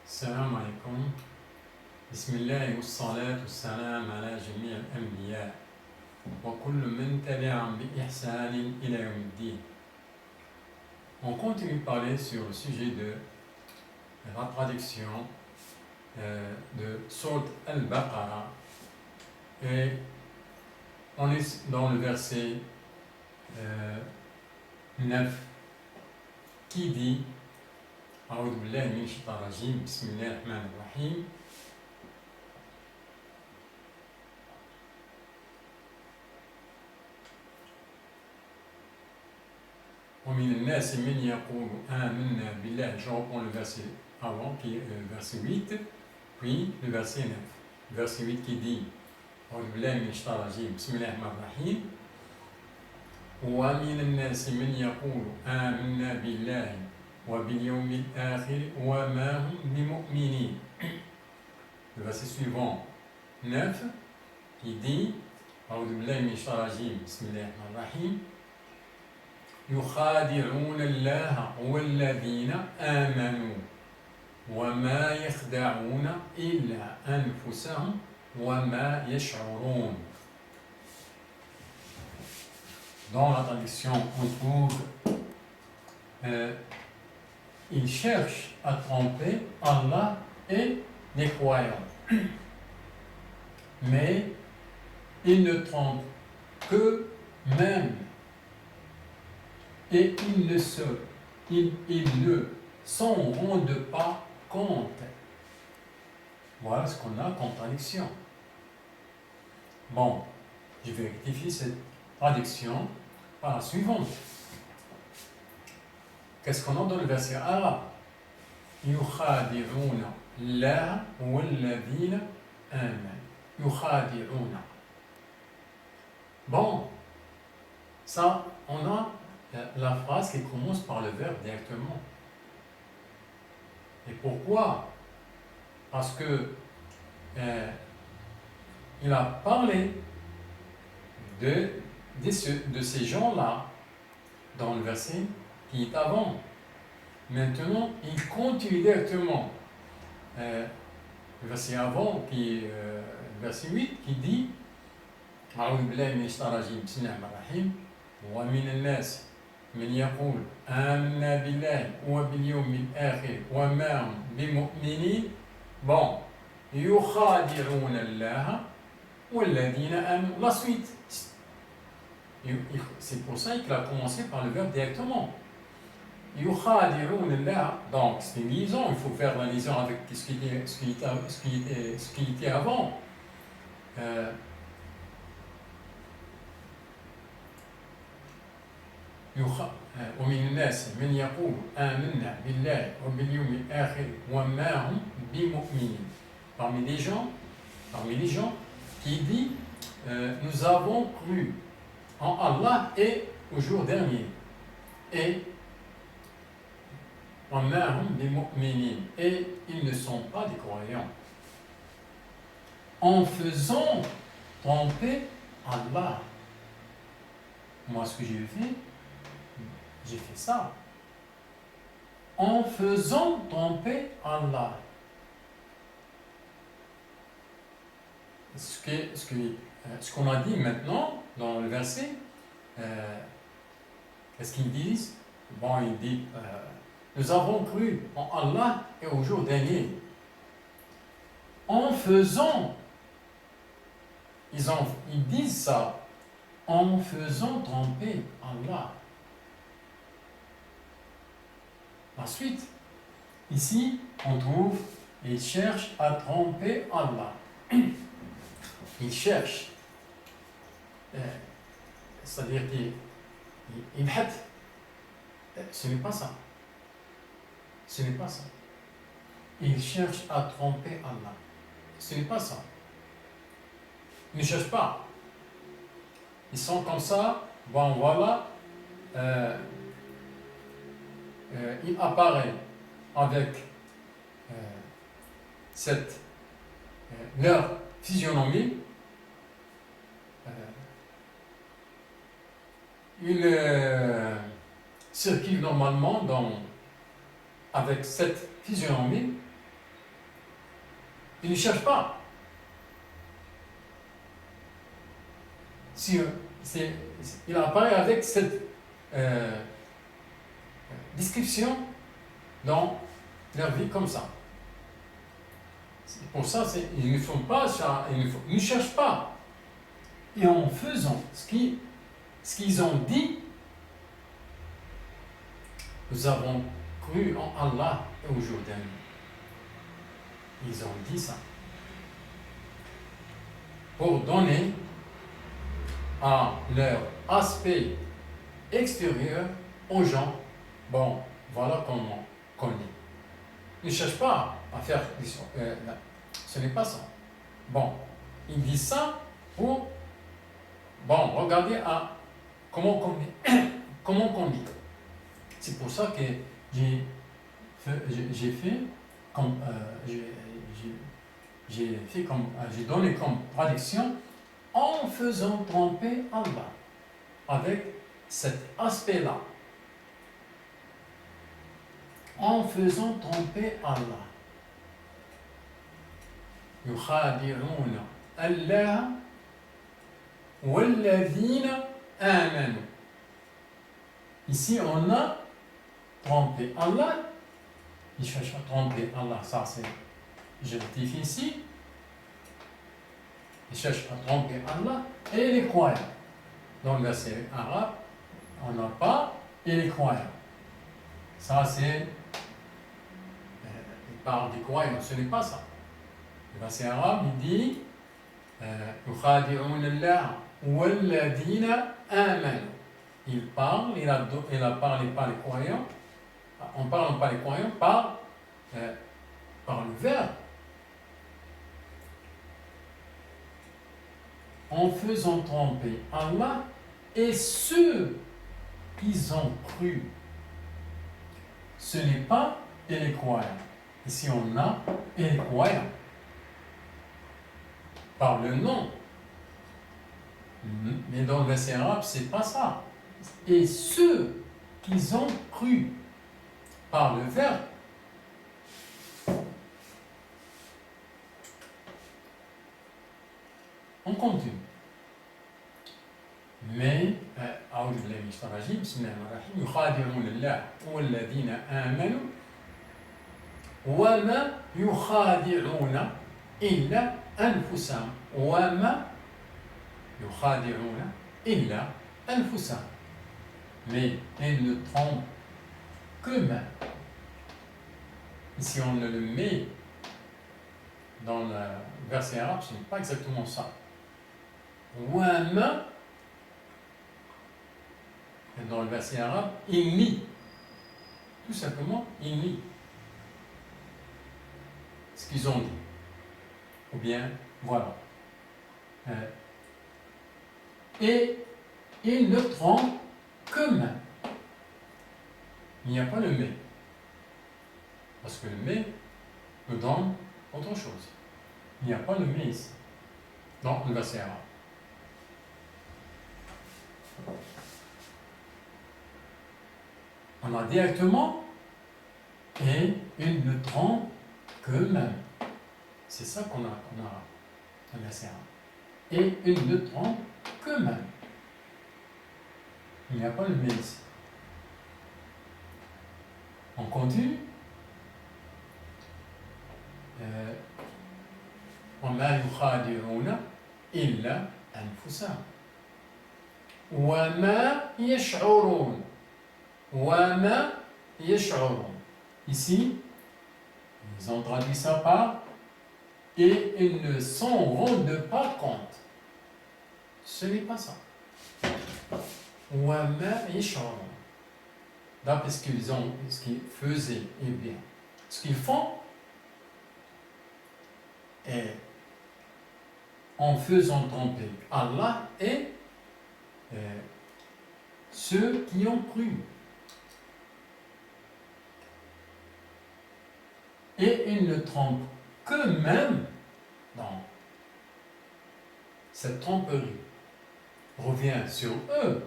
السلام عليكم. بسم الله والصلاة والسلام على جميع الأنبياء وكل من تبعهم بإحسان إلى يوم الدين. On continue de parler sur le sujet de la traduction de Sourate Al-Baqarah et on est dans le verset 9 qui dit أعوذ بالله من الشيطان الرجيم بسم الله الرحمن الرحيم ومن الناس من يقول آمنا بالله. Je reprends le verset avant qui est le verset 8 puis le verset 9. Le verset 8 qui dit أعوذ بالله من الشيطان الرجيم بسم الله الرحمن الرحيم ومن الناس من يقول آمنا بالله وباليوم الآخر وما هم بمؤمنين. Le verset suivant 9 qui dit أعوذ بالله من الشيطان الرجيم بسم الله الرحمن الرحيم يخادعون الله والذين آمنوا وما يخدعون إلا أنفسهم وما يشعرون. Dans la traduction, on trouve ils cherchent à tromper Allah et les croyants. Mais ils ne trompent qu'eux-mêmes. Et ils ne s'en rendent pas compte. Voilà ce qu'on a comme traduction. Bon, je vais rectifier cette traduction par la suivante. Qu'est-ce qu'on a dans le verset arabe? يخادعون الله والذين آمنوا. يخادعون. Bon, ça, on a la phrase qui commence par le verbe directement. Et pourquoi? Parce que il a parlé de ces gens-là dans le verset qui est avant. Maintenant, il continue directement. Le verset avant, qui est le verset 8, qui dit أعوذ بالله من الشيطان الرجيم بسم الله الرحمن الرحيم ومن الناس من يقول آمنا بالله وباليوم الآخر وما هم بمؤمنين. Bon, يخادعون الله والذين آمنوا. La suite. C'est pour ça qu'il a commencé par le verbe directement. يخادعون الله. Donc, c'est une liaison. Il faut faire la liaison avec ce qui était avant. ومن الناس من يقول آمنا بالله وباليوم الآخر وما هم بمؤمنين. Parmi les gens qui dit nous avons cru en Allah et au jour dernier. Et وما هم بمؤمنين. Et ils ne sont pas des croyants. En faisant tromper Allah. Moi, ce que j'ai fait ça. En faisant tromper Allah. Ce qu'on a dit maintenant dans le verset, qu'est-ce qu'ils disent? Bon, ils disent nous avons cru en Allah et au jour dernier. En faisant, ils disent ça, en faisant tromper Allah. Ensuite, ici, on trouve, ils cherchent à tromper Allah. Ils cherchent, c'est-à-dire qu'ils hâtent. Ce n'est pas ça. Ce n'est pas ça. Ils cherchent à tromper Allah. Ce n'est pas ça. Ils ne cherchent pas. Ils sont comme ça. Bon, voilà. Il apparaît avec leur physionomie. Il circule normalement avec cette physionomie Il ne cherche pas. Si, il apparaît avec cette description dans leur vie comme ça. Pour ça, ils ne font pas ça, ils ne cherchent pas. Et en faisant ce qu'ils ont dit, nous avons cru en Allah et au jour dernier. Ils ont dit ça. Pour donner à leur aspect extérieur aux gens, bon, voilà comment on est. Ils ne cherchent pas à faire ce n'est pas ça. Bon, ils disent ça pour regardez à comment on est. Comment on dit. C'est pour ça que j'ai donné comme traduction en faisant tromper Allah avec cet aspect-là. En faisant tromper Allah. يخادعون الله والذين آمنوا. Ici, on a trompé Allah. Il cherche à tromper Allah. Ça, c'est. Je rectifie ici. Il cherche à tromper Allah et les croyants. Dans le verset arabe, on n'a pas et les croyants. Ça, c'est. Il parle des croyants. Ce n'est pas ça. Le verset arabe, il dit يخادعون الله والذين آمنوا. Il parle, il a parlé par les croyants, en parlant par les croyants, par le verbe. En faisant tromper Allah et ceux qui ont cru. Ce n'est pas et les croyants. Ici on a et les croyants. Par le nom. Mais dans le verset arabe, c'est pas ça. Et ceux qui ont cru par le verbe. On continue. Mais, أعوذ بالله من الشيطان الرجيم بسم الله الرحمن الرحيم يخادعون الله والذين آمنوا وما يخادعون إلا أنفسهم وما يخادعون إلا أنفسهم. Mais ils ne trompent qu'eux-mêmes. Si on le met dans le verset arabe, ce n'est pas exactement ça. Wama, dans le verset arabe, il nie. Tout simplement, il nie ce qu'ils ont dit. Ou bien, voilà. Et ils ne trompent qu'eux-mêmes. Il n'y a pas le mais. Parce que le mais nous donne autre chose. Il n'y a pas le mais ici. Dans le verset arabe. On a directement et ils ne trompent qu'eux-mêmes. C'est ça qu'on a dans le verset arabe. Et ils ne trompent qu'eux-mêmes. Il n'y a pas le mais ici. On continue. وما يخادعون إلا أنفسهم وما يشعرون وما يشعرون. Ici, ils ont traduit ça par et ils ne s'en rendent pas compte. Ce n'est pas ça. وما يشعرون. D'après ce qu'ils faisaient et bien. Ce qu'ils font est en faisant tromper Allah et ceux qui ont cru. Et ils ne trompent qu'eux-mêmes dans cette tromperie. Revient sur eux.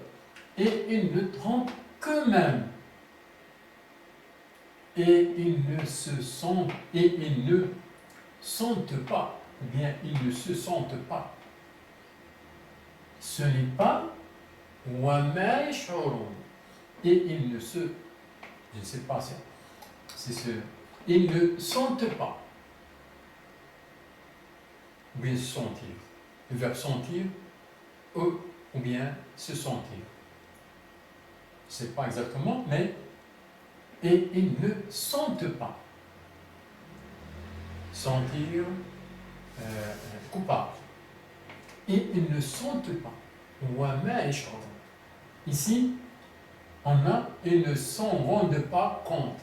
Et ils ne trompent qu'eux-mêmes. Et ils ne se sont, et ils ne sentent pas, ou bien ils ne se sentent pas. Ce n'est pas وَمَا يَشْعُرُونَ. Et ils ne se, je ne sais pas, c'est ce, ils ne sentent pas. Ou bien se sentir. Le verbe sentir, ou bien se sentir. Je ne sais pas exactement, mais et ils ne sentent pas. Sentir coupable. Et ils ne sentent pas. وَمَا يَشْعُرُونَ. Ici, on a ils ne s'en rendent pas compte.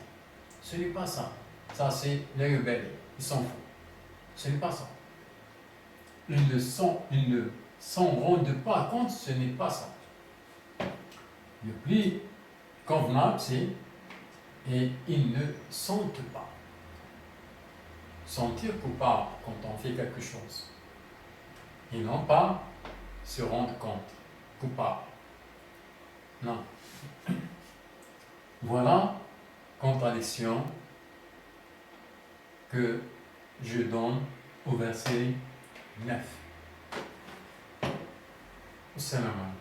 Ce n'est pas ça. Ça, c'est les rebelles. Ils s'en foutent. Ce n'est pas ça. Ils ne s'en rendent pas compte, ce n'est pas ça. Le plus convenable, c'est et ils ne sentent pas. Sentir coupable quand on fait quelque chose. Et non pas se rendre compte. Coupable. Non. Voilà contradiction que je donne au verset 9. Salam.